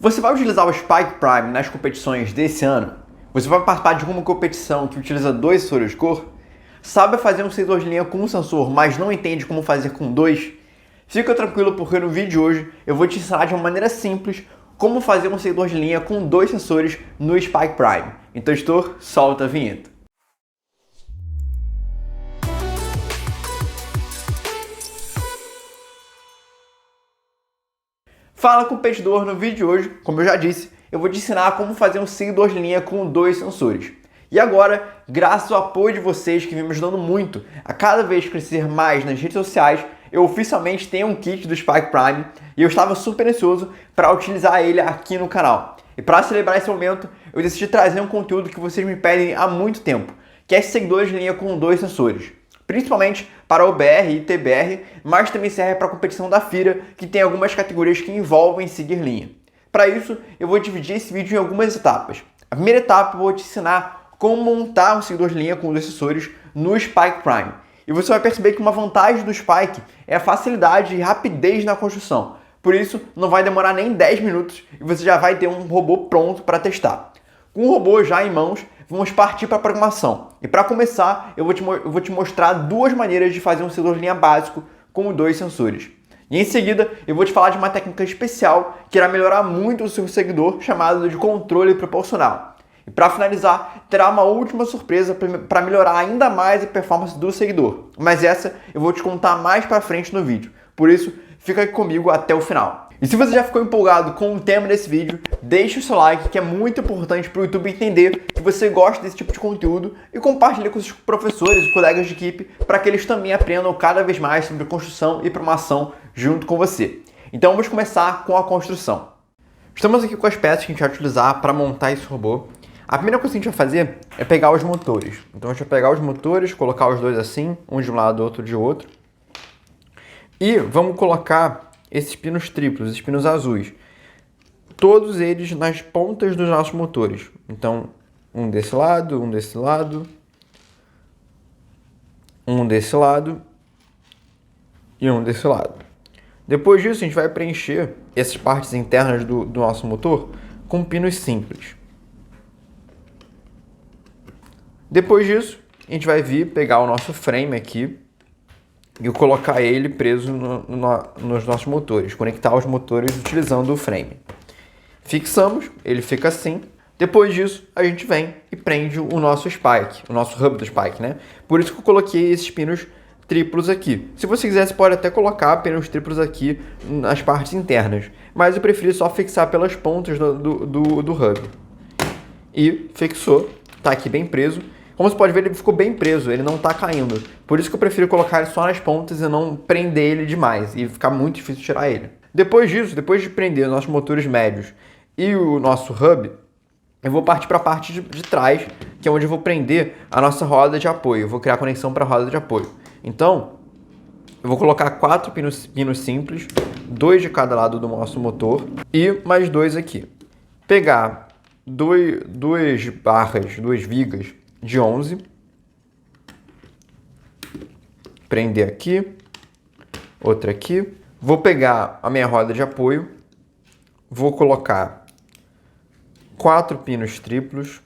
Você vai utilizar o Spike Prime nas competições desse ano? Você vai participar de alguma competição que utiliza 2 sensores de cor? Sabe fazer um seguidor de linha com um sensor, mas não entende como fazer com 2? Fica tranquilo porque no vídeo de hoje eu vou te ensinar de uma maneira simples como fazer um seguidor de linha com 2 sensores no Spike Prime. Então, editor, solta a vinheta. Fala competidor, no vídeo de hoje, como eu já disse, eu vou te ensinar como fazer um seguidor de linha com 2 sensores. E agora, graças ao apoio de vocês que vem me ajudando muito a cada vez crescer mais nas redes sociais, eu oficialmente tenho um kit do Spike Prime e eu estava super ansioso para utilizar ele aqui no canal. E para celebrar esse momento, eu decidi trazer um conteúdo que vocês me pedem há muito tempo, que é seguidores de linha com 2 sensores. Principalmente para OBR e TBR, mas também serve para a competição da FIRA, que tem algumas categorias que envolvem seguir linha. Para isso, eu vou dividir esse vídeo em algumas etapas. A primeira etapa eu vou te ensinar como montar um seguidor de linha com 2 sensores no Spike Prime. E você vai perceber que uma vantagem do Spike é a facilidade e rapidez na construção. Por isso, não vai demorar nem 10 minutos e você já vai ter um robô pronto para testar. Com o robô já em mãos, vamos partir para a programação. E para começar, eu vou te mostrar 2 maneiras de fazer um seguidor de linha básico com 2 sensores. E em seguida, eu vou te falar de uma técnica especial que irá melhorar muito o seu seguidor, chamado de controle proporcional. E para finalizar, terá uma última surpresa para melhorar ainda mais a performance do seguidor. Mas essa eu vou te contar mais para frente no vídeo. Por isso, fica aqui comigo até o final. E se você já ficou empolgado com o tema desse vídeo, deixe o seu like, que é muito importante para o YouTube entender que você gosta desse tipo de conteúdo, e compartilhe com seus professores e colegas de equipe para que eles também aprendam cada vez mais sobre construção e programação junto com você. Então vamos começar com a construção. Estamos aqui com as peças que a gente vai utilizar para montar esse robô. A primeira coisa que a gente vai fazer é pegar os motores. Então a gente vai pegar os motores, colocar os dois assim, um de um lado, outro de outro. E vamos colocar esses pinos triplos, esses pinos azuis, todos eles nas pontas dos nossos motores. Então, um desse lado, um desse lado, um desse lado e um desse lado. Depois disso, a gente vai preencher essas partes internas do nosso motor com pinos simples. Depois disso, a gente vai vir pegar o nosso frame aqui e colocar ele preso nos nossos motores, conectar os motores utilizando o frame. Fixamos, ele fica assim. Depois disso, a gente vem e prende o nosso Spike, o nosso hub do Spike, né? Por isso que eu coloquei esses pinos triplos aqui. Se você quiser, você pode até colocar pinos triplos aqui nas partes internas, mas eu preferi só fixar pelas pontas do hub. E fixou, tá aqui bem preso. Como você pode ver, ele ficou bem preso, ele não está caindo. Por isso que eu prefiro colocar ele só nas pontas e não prender ele demais, e ficar muito difícil tirar ele. Depois disso, depois de prender os nossos motores médios e o nosso hub, eu vou partir para a parte de trás, que é onde eu vou prender a nossa roda de apoio. Eu vou criar conexão para a roda de apoio. Então, eu vou colocar 4 pinos simples, 2 de cada lado do nosso motor e mais 2 aqui. Pegar 2 vigas de 11, prender aqui, outra aqui. Vou pegar a minha roda de apoio, vou colocar 4 pinos triplos,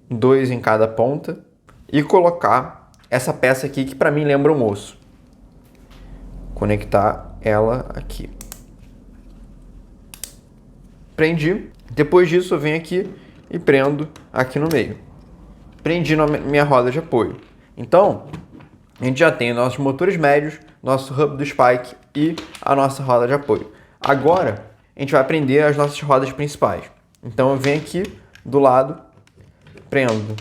2 em cada ponta, e colocar essa peça aqui que para mim lembra um osso. Conectar ela aqui. Prendi. Depois disso eu venho aqui e prendo aqui no meio. Prendi na minha roda de apoio. Então, a gente já tem nossos motores médios, nosso hub do Spike e a nossa roda de apoio. Agora, a gente vai prender as nossas rodas principais. Então, eu venho aqui do lado, prendo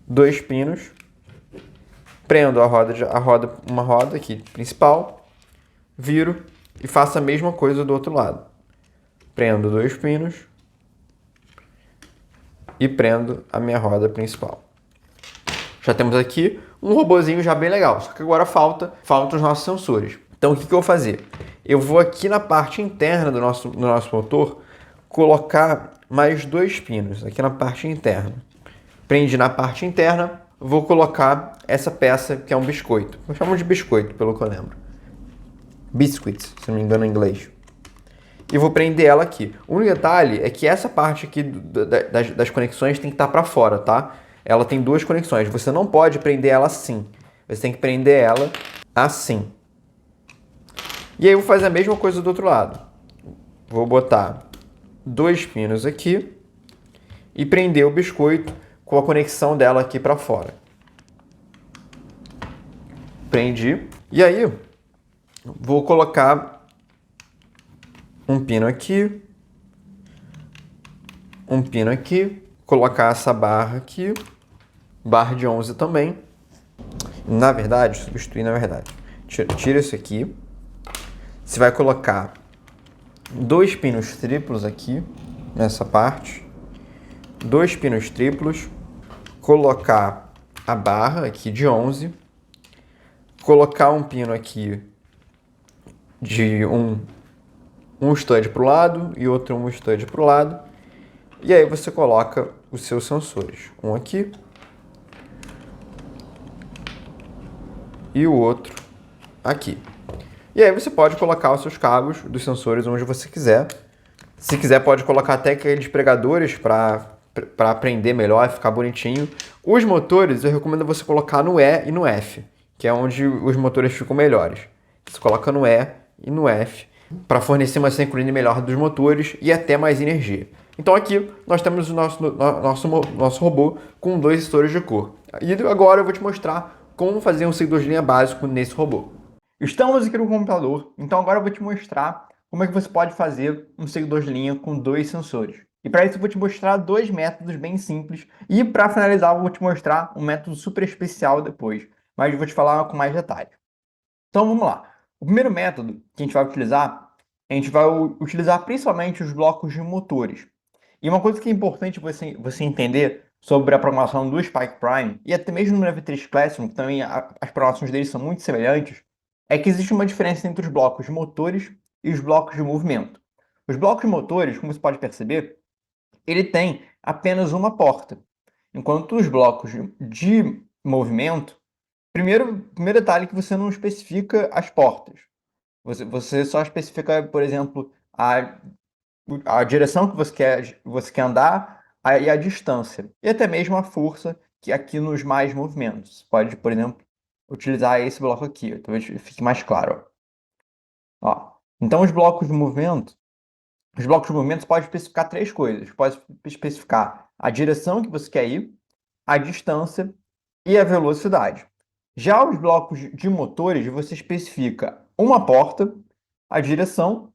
2 pinos, prendo uma roda aqui principal, viro e faço a mesma coisa do outro lado. Prendo 2 pinos e prendo a minha roda principal. Já temos aqui um robozinho já bem legal, só que agora faltam os nossos sensores. Então o que eu vou fazer? Eu vou aqui na parte interna do nosso motor colocar mais 2 pinos, aqui na parte interna. Prendi na parte interna, vou colocar essa peça que é um biscoito. Eu chamo de biscoito, pelo que eu lembro. Biscuits, se não me engano em inglês. e vou prender ela aqui. O único detalhe é que essa parte aqui das conexões tem que estar para fora, tá? Ela tem duas conexões. Você não pode prender ela assim. Você tem que prender ela assim. E aí eu vou fazer a mesma coisa do outro lado. Vou botar 2 pinos aqui e prender o biscoito com a conexão dela aqui para fora. Prendi. E aí vou colocar um pino aqui, um pino aqui, colocar essa barra aqui, barra de 11 também. Na verdade, substituir na verdade. Tira isso aqui. Você vai colocar 2 pinos triplos aqui, nessa parte. 2 pinos triplos. Colocar a barra aqui de 11. Colocar um pino aqui de um stud para o lado e outro um stud para o lado. E aí você coloca os seus sensores. Um aqui e o outro aqui. E aí você pode colocar os seus cabos dos sensores onde você quiser. Se quiser pode colocar até aqueles pregadores para prender melhor, ficar bonitinho. Os motores eu recomendo você colocar no E e no F, que é onde os motores ficam melhores. Você coloca no E e no F para fornecer uma sincronia melhor dos motores e até mais energia. Então aqui nós temos o nosso robô com 2 sensores de cor. E agora eu vou te mostrar como fazer um seguidor de linha básico nesse robô. Estamos aqui no computador, então agora eu vou te mostrar como é que você pode fazer um seguidor de linha com 2 sensores. E para isso eu vou te mostrar 2 métodos bem simples e para finalizar eu vou te mostrar um método super especial depois, mas eu vou te falar com mais detalhes. Então vamos lá. O primeiro método que a gente vai utilizar, a gente vai utilizar principalmente os blocos de motores. E uma coisa que é importante você entender sobre a programação do Spike Prime, e até mesmo no EV3 Classroom, que também as programações deles são muito semelhantes, é que existe uma diferença entre os blocos de motores e os blocos de movimento. Os blocos de motores, como você pode perceber, ele tem apenas uma porta, enquanto os blocos de movimento, primeiro detalhe é que você não especifica as portas. Você só especifica, por exemplo, a direção que você quer andar e a distância. E até mesmo a força, que aqui nos mais movimentos. Você pode, por exemplo, utilizar esse bloco aqui, talvez fique mais claro. Ó. Então, os blocos de movimento podem especificar 3 coisas. Pode especificar a direção que você quer ir, a distância e a velocidade. Já os blocos de motores, você especifica uma porta, a direção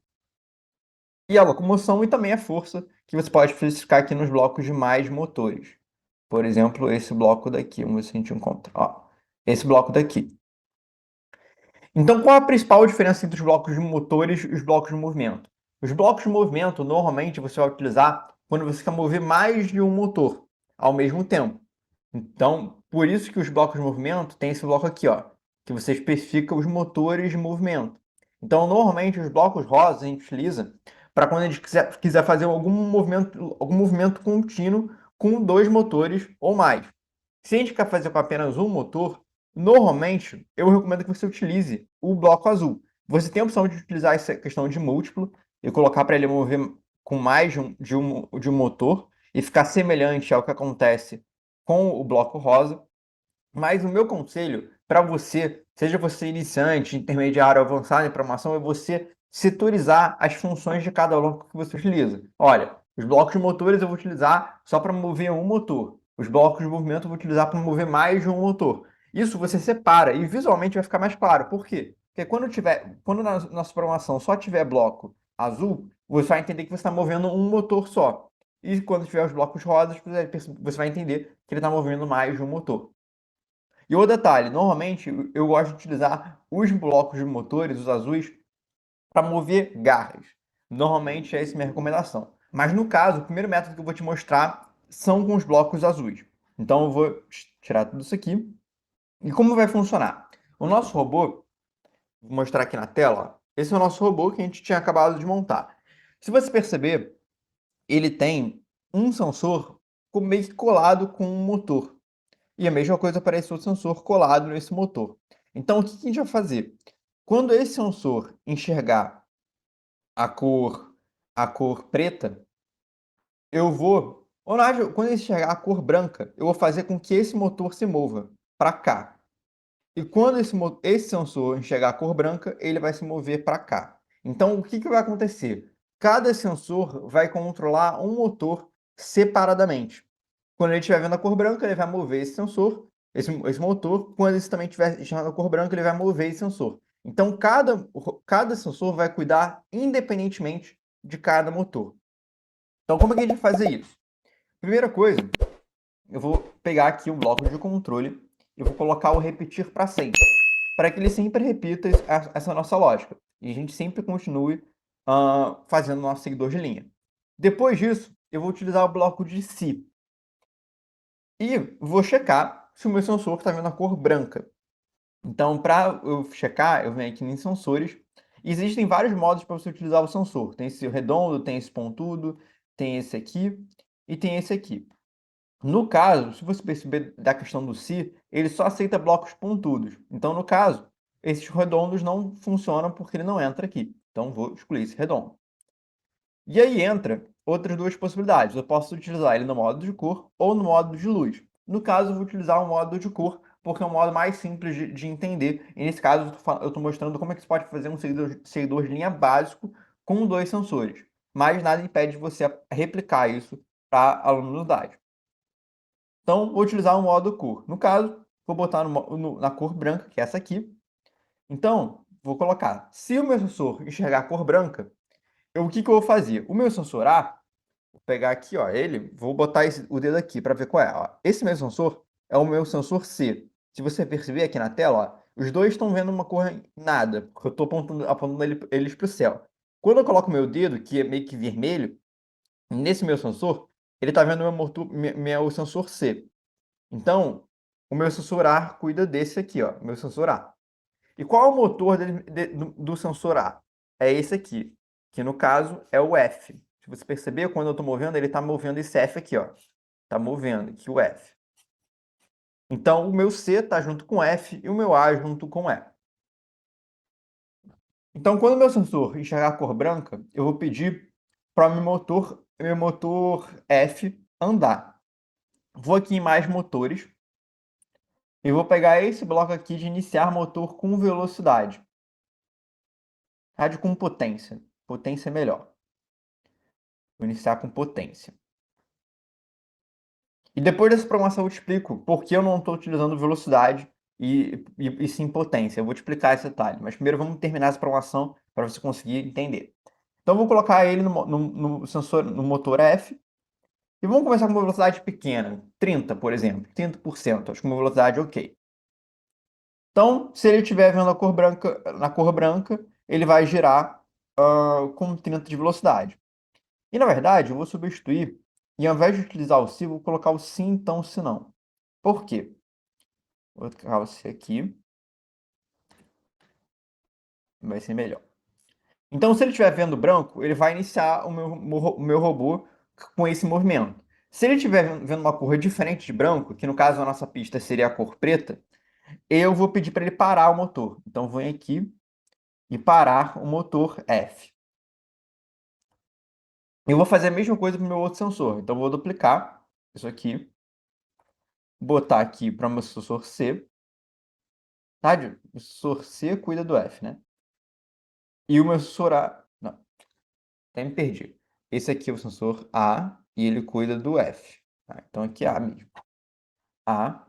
e a locomoção e também a força, que você pode especificar aqui nos blocos de mais motores. Por exemplo, esse bloco daqui, vamos ver se a gente encontra. Ó, esse bloco daqui. Então, qual a principal diferença entre os blocos de motores e os blocos de movimento? Os blocos de movimento, normalmente, você vai utilizar quando você quer mover mais de um motor ao mesmo tempo. Então, por isso que os blocos de movimento tem esse bloco aqui, ó, que você especifica os motores de movimento. Então, normalmente, os blocos rosas a gente utiliza para quando a gente quiser fazer algum movimento contínuo com 2 motores ou mais. Se a gente quer fazer com apenas um motor, normalmente eu recomendo que você utilize o bloco azul. Você tem a opção de utilizar essa questão de múltiplo e colocar para ele mover com mais de um motor e ficar semelhante ao que acontece com o bloco rosa. Mas o meu conselho para você, seja você iniciante, intermediário ou avançado em programação, é você setorizar as funções de cada bloco que você utiliza. Olha, os blocos de motores eu vou utilizar só para mover um motor. Os blocos de movimento eu vou utilizar para mover mais de um motor. Isso você separa e visualmente vai ficar mais claro. Por quê? Porque quando na nossa programação só tiver bloco azul, você vai entender que você está movendo um motor só. E quando tiver os blocos rosas, você vai entender que ele está movendo mais de um motor. E outro detalhe, normalmente eu gosto de utilizar os blocos de motores, os azuis, para mover garras. Normalmente essa é a minha recomendação. Mas no caso, o primeiro método que eu vou te mostrar são com os blocos azuis. Então eu vou tirar tudo isso aqui. E como vai funcionar? O nosso robô, vou mostrar aqui na tela, esse é o nosso robô que a gente tinha acabado de montar. Se você perceber, ele tem um sensor meio que colado com um motor. E a mesma coisa para esse outro sensor colado nesse motor. Então, o que a gente vai fazer? Quando esse sensor enxergar a cor a cor preta, eu vou, ou na verdade, quando ele enxergar a cor branca, eu vou fazer com que esse motor se mova para cá. E quando esse sensor enxergar a cor branca, ele vai se mover para cá. Então, o que vai acontecer? Cada sensor vai controlar um motor separadamente. Quando ele estiver vendo a cor branca, ele vai mover esse sensor, esse motor. Quando ele também estiver enxergando a cor branca, ele vai mover esse sensor. Então, cada sensor vai cuidar independentemente de cada motor. Então, como é que a gente vai fazer isso? Primeira coisa, eu vou pegar aqui o bloco de controle e vou colocar o repetir para sempre, para que ele sempre repita essa nossa lógica e a gente sempre continue fazendo nosso seguidor de linha. Depois disso, eu vou utilizar o bloco de se e vou checar se o meu sensor está vendo a cor branca. Então, para eu checar, eu venho aqui em sensores. Existem vários modos para você utilizar o sensor. Tem esse redondo, tem esse pontudo, tem esse aqui e tem esse aqui. No caso, se você perceber da questão do se, ele só aceita blocos pontudos. Então, no caso, esses redondos não funcionam porque ele não entra aqui. Então, vou excluir esse redondo. E aí entra outras duas possibilidades. Eu posso utilizar ele no modo de cor ou no modo de luz. No caso, eu vou utilizar o modo de cor, porque é o modo mais simples de entender. E nesse caso, eu estou mostrando como é que você pode fazer um seguidor de linha básico com dois sensores. Mas nada impede de você replicar isso para aluno da unidade. Então, vou utilizar o modo cor. No caso, vou botar na cor branca, que é essa aqui. Então, vou colocar. Se o meu sensor enxergar a cor branca, o que eu vou fazer? O meu sensor A, vou pegar aqui, ó, vou botar o dedo aqui para ver qual é. Ó. Esse meu sensor é o meu sensor C. Se você perceber aqui na tela, ó, os dois estão vendo uma cor nada, porque eu estou apontando eles para o céu. Quando eu coloco o meu dedo, que é meio que vermelho, nesse meu sensor, ele está vendo meu sensor C. Então, o meu sensor A cuida desse aqui, ó, meu sensor A. E qual é o motor do sensor A? É esse aqui, que no caso é o F. Se você perceber, quando eu estou movendo, ele está movendo esse F aqui, ó. Está movendo aqui o F. Então, o meu C está junto com F e o meu A junto com E. Então, quando o meu sensor enxergar a cor branca, eu vou pedir para o meu motor F andar. Vou aqui em mais motores e vou pegar esse bloco aqui de iniciar motor com velocidade. Rádio com potência. Potência é melhor. Vou iniciar com potência. E depois dessa programação eu te explico por que eu não estou utilizando velocidade e sim potência. Eu vou te explicar esse detalhe. Mas primeiro vamos terminar essa programação para você conseguir entender. Então eu vou colocar ele no sensor, no motor F. E vamos começar com uma velocidade pequena. 30, por exemplo. 30%. Acho que uma velocidade ok. Então, se ele estiver vendo a cor branca, na cor branca, ele vai girar com 30 de velocidade. E na verdade, eu vou substituir, e ao invés de utilizar o se, vou colocar o sim, então, se não. Por quê? Vou colocar o se aqui, vai ser melhor. Então, se ele estiver vendo branco, ele vai iniciar o meu robô com esse movimento. Se ele estiver vendo uma cor diferente de branco, que no caso a nossa pista seria a cor preta, eu vou pedir para ele parar o motor. Então, vou aqui e parar o motor F. Eu vou fazer a mesma coisa para o meu outro sensor. Então, eu vou duplicar isso aqui, botar aqui para o meu sensor C. Tá? O sensor C cuida do F, né? E o meu sensor A... Não, até me perdi. Esse aqui é o sensor A e ele cuida do F. Tá? Então, aqui é A mesmo. A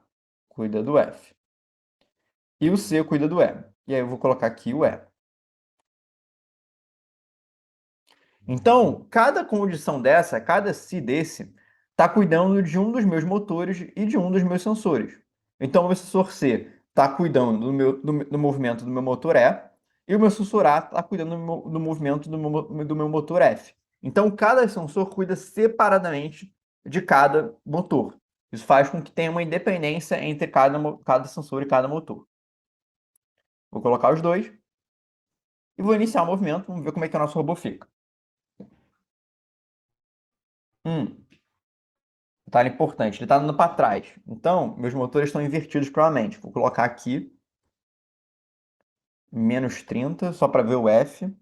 cuida do F. E o C cuida do E. E aí eu vou colocar aqui o E. Então, cada condição dessa, cada se desse, está cuidando de um dos meus motores e de um dos meus sensores. Então, o meu sensor C está cuidando do movimento do meu motor E, e o meu sensor A está cuidando do movimento do meu motor F. Então, cada sensor cuida separadamente de cada motor. Isso faz com que tenha uma independência entre cada sensor e cada motor. Vou colocar os dois e vou iniciar o movimento. Vamos ver como é que o nosso robô fica. Detalhe importante, ele está andando para trás. Então, meus motores estão invertidos provavelmente. Vou colocar aqui menos 30, só para ver o F.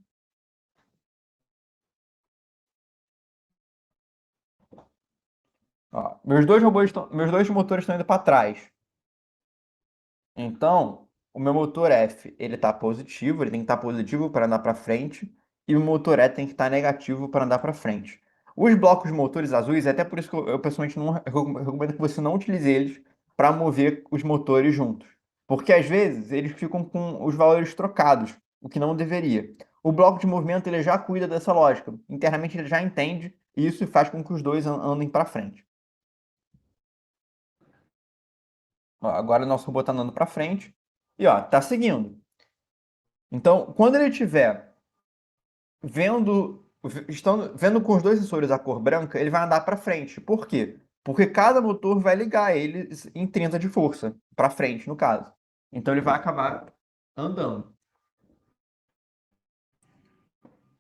Ó, meus dois motores estão indo para trás. Então, o meu motor F, ele está positivo, ele tem que estar positivo para andar para frente, e o motor E tem que estar negativo para andar para frente. Os blocos de motores azuis, é até por isso que eu pessoalmente não eu recomendo que você não utilize eles para mover os motores juntos. Porque às vezes eles ficam com os valores trocados, o que não deveria. O bloco de movimento ele já cuida dessa lógica. Internamente ele já entende e isso faz com que os dois andem para frente. Ó, agora o nosso robô está andando para frente e ó, tá seguindo. Então, quando ele estiver vendo com os dois sensores a cor branca, ele vai andar para frente. Por quê? Porque cada motor vai ligar eles em 30 de força, para frente, no caso. Então ele vai acabar andando.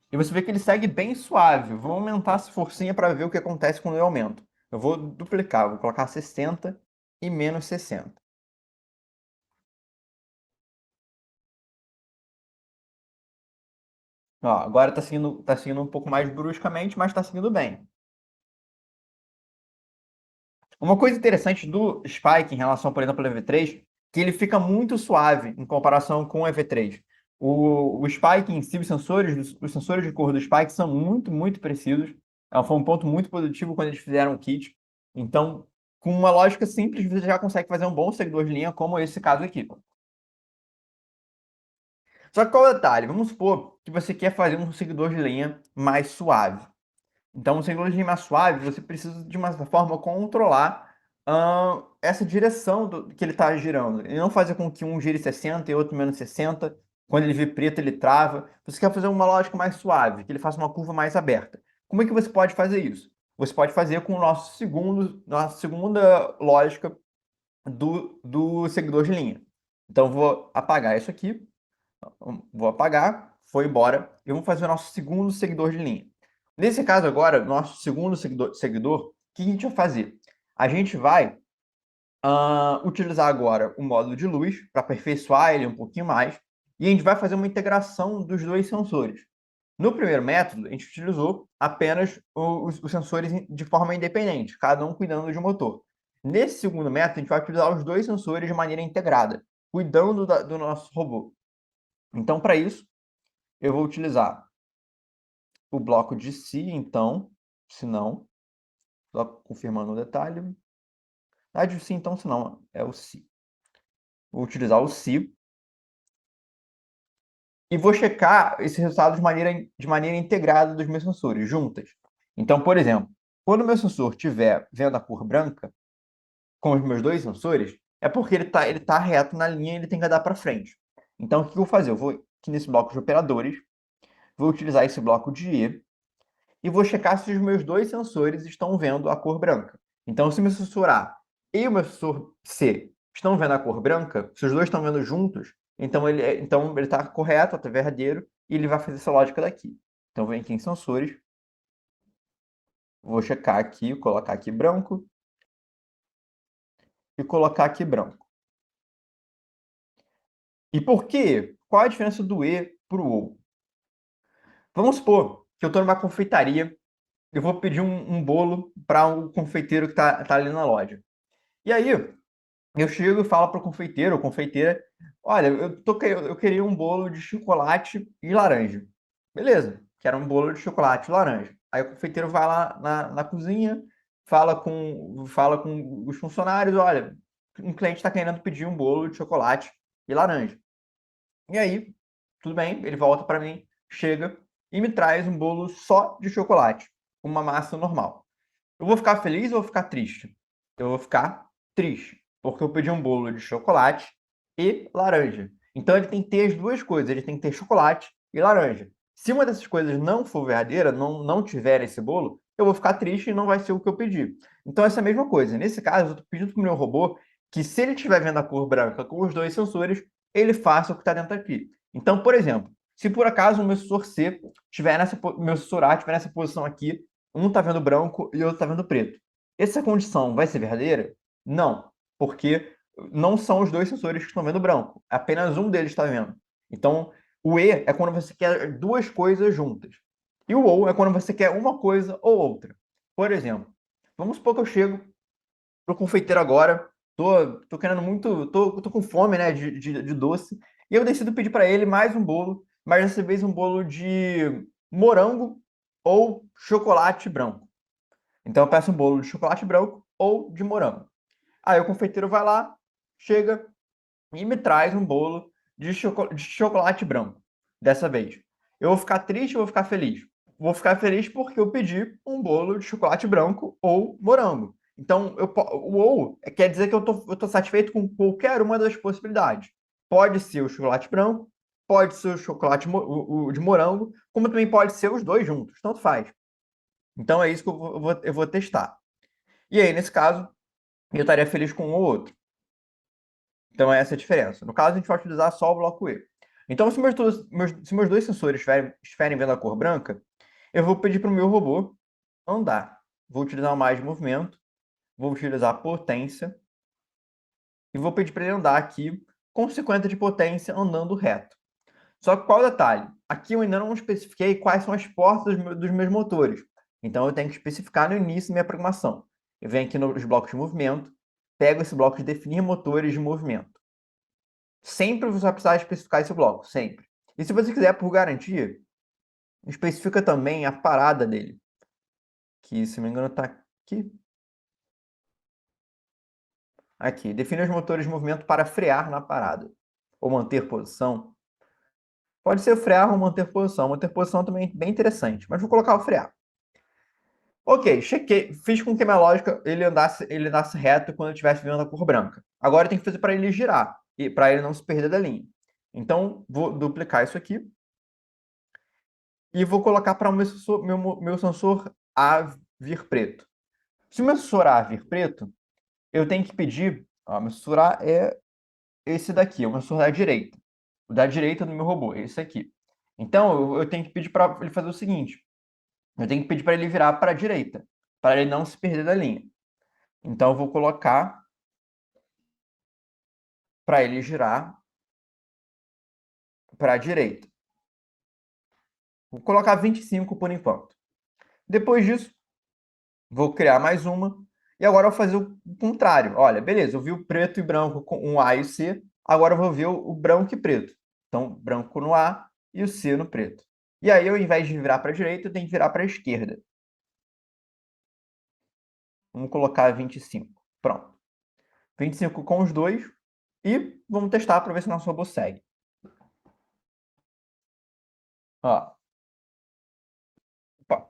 E você vê que ele segue bem suave. Vou aumentar essa forcinha para ver o que acontece quando eu aumento. Eu vou duplicar, vou colocar 60 e menos 60. Ó, agora tá seguindo um pouco mais bruscamente, mas está seguindo bem. Uma coisa interessante do Spike em relação, por exemplo, ao EV3, que ele fica muito suave em comparação com o EV3. O Spike em si, os sensores de cor do Spike são muito precisos. Foi um ponto muito positivo quando eles fizeram o kit. Então, com uma lógica simples, você já consegue fazer um bom seguidor de linha, como esse caso aqui. Só que qual é o detalhe? Vamos supor que você quer fazer um seguidor de linha mais suave. Então, o seguidor de linha mais suave, você precisa, de uma certa forma, controlar essa direção que ele está girando. E não fazer com que um gire 60 e outro menos 60. Quando ele vir preto, ele trava. Você quer fazer uma lógica mais suave, que ele faça uma curva mais aberta. Como é que você pode fazer isso? Você pode fazer com o nossa segunda lógica do seguidor de linha. Então, vou apagar isso aqui. Vou apagar, foi embora. E vamos fazer o nosso segundo seguidor de linha. Nesse caso agora, nosso segundo seguidor, o que a gente vai fazer? A gente vai utilizar agora o módulo de luz para aperfeiçoar ele um pouquinho mais. E a gente vai fazer uma integração dos dois sensores. No primeiro método, a gente utilizou apenas os sensores de forma independente, cada um cuidando de um motor. Nesse segundo método, a gente vai utilizar os dois sensores de maneira integrada, cuidando do nosso robô. Então, para isso, eu vou utilizar o bloco de si, então, se não, só confirmando o detalhe. Ah, de si, então, se não, é o si. Vou utilizar o si e vou checar esse resultado de maneira integrada dos meus sensores, juntas. Então, por exemplo, quando o meu sensor estiver vendo a cor branca, com os meus dois sensores, é porque ele tá reto na linha e ele tem que andar para frente. Então, o que eu vou fazer? Eu vou aqui nesse bloco de operadores, vou utilizar esse bloco de E, e vou checar se os meus dois sensores estão vendo a cor branca. Então, se o meu sensor A e o meu sensor C estão vendo a cor branca, se os dois estão vendo juntos, então ele está correto, está verdadeiro, e ele vai fazer essa lógica daqui. Então, vem aqui em sensores, vou checar aqui, colocar aqui branco, e colocar aqui branco. E por quê? Qual a diferença do E para o OU? Vamos supor que eu estou numa confeitaria, eu vou pedir um bolo para o confeiteiro que está ali na loja. E aí, eu chego e falo para o confeiteiro ou confeiteira, olha, eu queria um bolo de chocolate e laranja. Beleza, quero um bolo de chocolate e laranja. Aí o confeiteiro vai lá na cozinha, fala com os funcionários, olha, um cliente está querendo pedir um bolo de chocolate e laranja. E aí, tudo bem, ele volta para mim, chega e me traz um bolo só de chocolate, com uma massa normal. Eu vou ficar feliz ou vou ficar triste? Eu vou ficar triste, porque eu pedi um bolo de chocolate e laranja. Então ele tem que ter as duas coisas, ele tem que ter chocolate e laranja. Se uma dessas coisas não for verdadeira, não tiver esse bolo, eu vou ficar triste e não vai ser o que eu pedi. Então essa é a mesma coisa. Nesse caso, eu estou pedindo para o meu robô que se ele estiver vendo a cor branca com os dois sensores, ele faça o que está dentro aqui. Então, por exemplo, se por acaso o meu sensor C tiver meu sensor A estiver nessa posição aqui, um está vendo branco e o outro está vendo preto. Essa condição vai ser verdadeira? Não, porque não são os dois sensores que estão vendo branco. Apenas um deles está vendo. Então, o E é quando você quer duas coisas juntas. E o OU é quando você quer uma coisa ou outra. Por exemplo, Vamos supor que eu chego pro confeiteiro agora, tô querendo muito, tô com fome, né, de doce, e eu decido pedir para ele mais um bolo, mas dessa vez um bolo de morango ou chocolate branco. Então eu peço um bolo de chocolate branco ou de morango. Aí o confeiteiro vai lá, chega e me traz um bolo de chocolate branco, dessa vez. Eu vou ficar triste ou vou ficar feliz? Vou ficar feliz porque eu pedi um bolo de chocolate branco ou morango. Então, o ou quer dizer que eu tô satisfeito com qualquer uma das possibilidades. Pode ser o chocolate branco, pode ser o chocolate o de morango, como também pode ser os dois juntos, tanto faz. Então é isso que eu vou testar. E aí, nesse caso, eu estaria feliz com um ou outro. Então é essa a diferença. No caso, a gente vai utilizar só o bloco E. Então, se meus dois sensores estiverem vendo a cor branca, eu vou pedir para o meu robô andar. Vou utilizar o mais de movimento, vou utilizar potência e vou pedir para ele andar aqui com 50 de potência andando reto. Só que qual o detalhe? Aqui eu ainda não especifiquei quais são as portas dos meus motores. Então eu tenho que especificar no início da minha programação. Eu venho aqui nos blocos de movimento, pego esse bloco de definir motores de movimento. Sempre você vai precisar especificar esse bloco, sempre. E se você quiser, por garantia, especifica também a parada dele, que se não me engano está aqui. Aqui, define os motores de movimento para frear na parada, ou manter posição. Pode ser frear ou manter posição. Manter posição também é bem interessante, mas vou colocar o frear. Ok, chequei, fiz com que a minha lógica ele andasse reto quando eu estivesse vendo a cor branca. Agora eu tenho que fazer para ele girar, e para ele não se perder da linha. Então, vou duplicar isso aqui e vou colocar para o meu sensor A vir preto. Se o meu sensor A vir preto, eu tenho que pedir, ó, meu sensor A é esse daqui, é o meu sensor da direita. O da direita do meu robô, esse aqui. Então, eu tenho que pedir para ele fazer o seguinte, eu tenho que pedir para ele virar para a direita, para ele não se perder da linha. Então, eu vou colocar para ele girar para a direita. Vou colocar 25 por enquanto. Depois disso, vou criar mais uma. E agora eu vou fazer o contrário. Olha, beleza, eu vi o preto e branco com um A e o C. Agora eu vou ver o branco e preto. Então, branco no A e o C no preto. E aí, ao invés de virar para a direita, eu tenho que virar para a esquerda. Vamos colocar 25. Pronto. 25 com os dois. E vamos testar para ver se o nosso robô segue. Ó. Opa.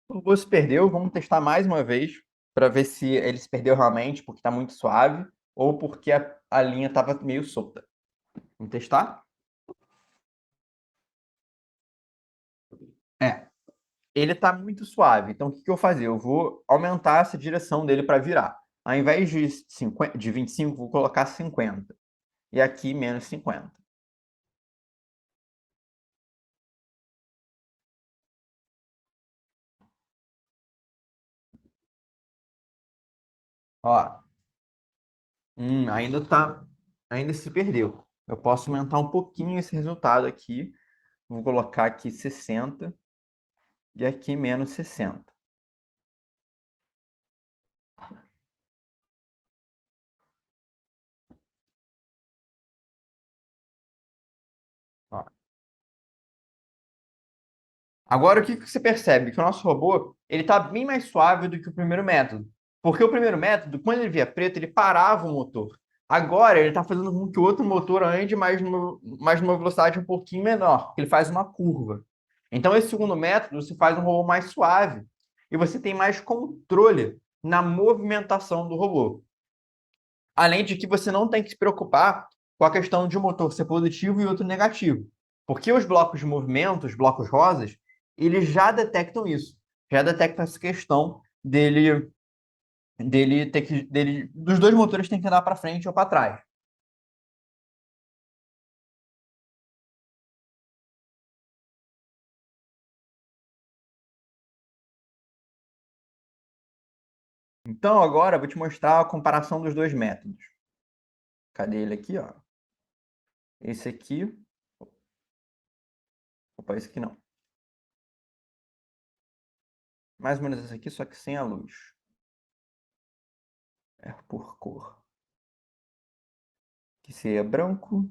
O robô se perdeu. Vamos testar mais uma vez para ver se ele se perdeu realmente porque está muito suave ou porque a linha estava meio solta. Vamos testar? É. Ele está muito suave. Então, o que eu vou fazer? Eu vou aumentar essa direção dele para virar. Ao invés de 25, vou colocar 50. E aqui, menos 50. Ó, ainda tá, ainda se perdeu. Eu posso aumentar um pouquinho esse resultado aqui. Vou colocar aqui 60 e aqui menos 60. Ó. Agora, o que que você percebe? Que o nosso robô ele está bem mais suave do que o primeiro método. Porque o primeiro método, quando ele via preto, ele parava o motor. Agora, ele está fazendo com que o outro motor ande mais numa velocidade um pouquinho menor. Ele faz uma curva. Então, esse segundo método, você faz um robô mais suave. E você tem mais controle na movimentação do robô. Além de que você não tem que se preocupar com a questão de um motor ser positivo e outro negativo. Porque os blocos de movimento, os blocos rosas, eles já detectam isso. Já detectam essa questão dos dois motores tem que andar para frente ou para trás. Então, agora eu vou te mostrar a comparação dos dois métodos. Cadê ele aqui, ó? Esse aqui. Opa, esse aqui não. Mais ou menos esse aqui, só que sem a luz. por cor, que seria branco.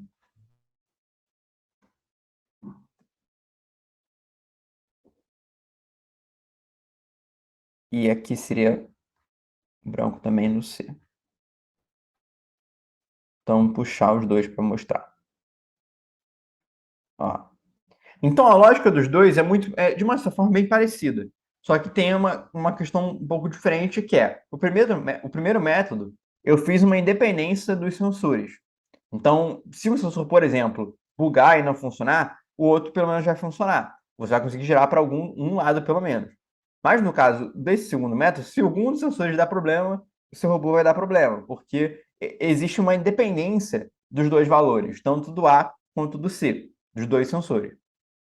E aqui seria branco também no C. Então, puxar os dois para mostrar. Ó. Então, a lógica dos dois é de uma certa forma bem parecida. Só que tem uma questão um pouco diferente, que é, o primeiro método, eu fiz uma independência dos sensores. Então, se um sensor, por exemplo, bugar e não funcionar, o outro pelo menos vai funcionar. Você vai conseguir girar para um lado pelo menos. Mas no caso desse segundo método, se algum dos sensores dá problema, o seu robô vai dar problema, porque existe uma independência dos dois valores, tanto do A quanto do C, dos dois sensores.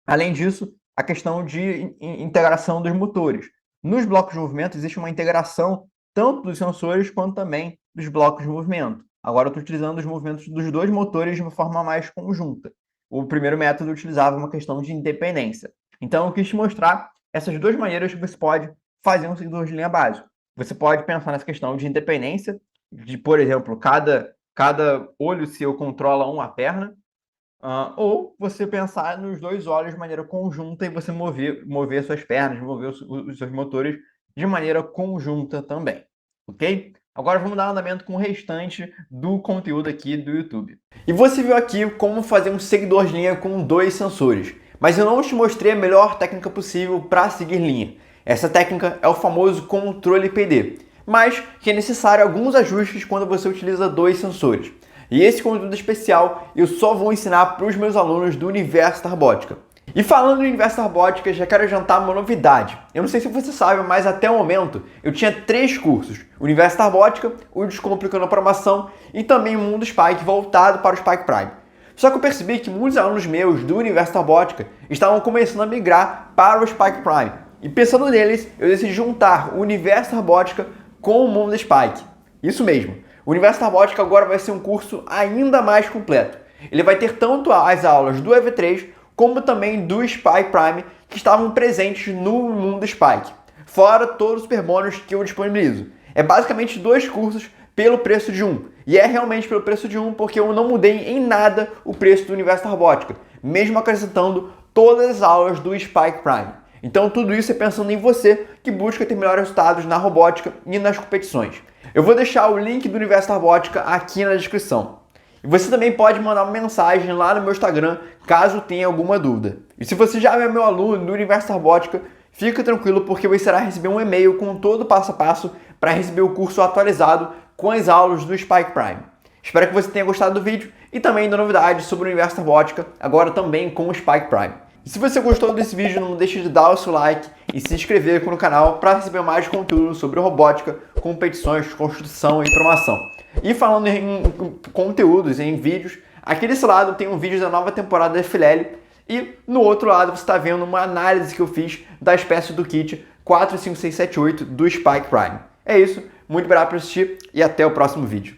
Além disso, a questão de integração dos motores. Nos blocos de movimento existe uma integração tanto dos sensores quanto também dos blocos de movimento. Agora eu estou utilizando os movimentos dos dois motores de uma forma mais conjunta. O primeiro método utilizava uma questão de independência. Então eu quis te mostrar essas duas maneiras que você pode fazer um seguidor de linha básico. Você pode pensar nessa questão de independência, de, por exemplo, cada olho seu controla uma perna, ou você pensar nos dois olhos de maneira conjunta e você mover suas pernas, mover os seus motores de maneira conjunta também, ok? Agora vamos dar andamento com o restante do conteúdo aqui do YouTube. E você viu aqui como fazer um seguidor de linha com dois sensores, mas eu não te mostrei a melhor técnica possível para seguir linha. Essa técnica é o famoso controle PD, mas que é necessário alguns ajustes quando você utiliza dois sensores. E esse conteúdo especial eu só vou ensinar para os meus alunos do Universo da Robótica. E falando do Universo da Robótica, já quero adiantar uma novidade. Eu não sei se você sabe, mas até o momento eu tinha 3 cursos. O Universo da Robótica, o Descomplicando a Programação e também o Mundo Spike voltado para o Spike Prime. Só que eu percebi que muitos alunos meus do Universo da Robótica estavam começando a migrar para o Spike Prime. E pensando neles, eu decidi juntar o Universo da Robótica com o Mundo Spike. Isso mesmo. O Universo da Robótica agora vai ser um curso ainda mais completo. Ele vai ter tanto as aulas do EV3 como também do Spike Prime que estavam presentes no Mundo Spike, fora todos os super bônus que eu disponibilizo. É basicamente 2 cursos pelo preço de um. E é realmente pelo preço de um porque eu não mudei em nada o preço do Universo da Robótica, mesmo acrescentando todas as aulas do Spike Prime. Então tudo isso é pensando em você que busca ter melhores resultados na robótica e nas competições. Eu vou deixar o link do Universo da Robótica aqui na descrição. E você também pode mandar uma mensagem lá no meu Instagram, caso tenha alguma dúvida. E se você já é meu aluno do Universo da Robótica, fica tranquilo porque você irá receber um e-mail com todo o passo a passo para receber o curso atualizado com as aulas do Spike Prime. Espero que você tenha gostado do vídeo e também da novidade sobre o Universo da Robótica, agora também com o Spike Prime. E se você gostou desse vídeo, não deixe de dar o seu like e se inscrever aqui no canal para receber mais conteúdo sobre robótica, competições, construção e programação. E falando em conteúdos, em vídeos, aqui desse lado tem um vídeo da nova temporada da FLL e no outro lado você está vendo uma análise que eu fiz da espécie do kit 45678 do Spike Prime. É isso, muito obrigado por assistir e até o próximo vídeo.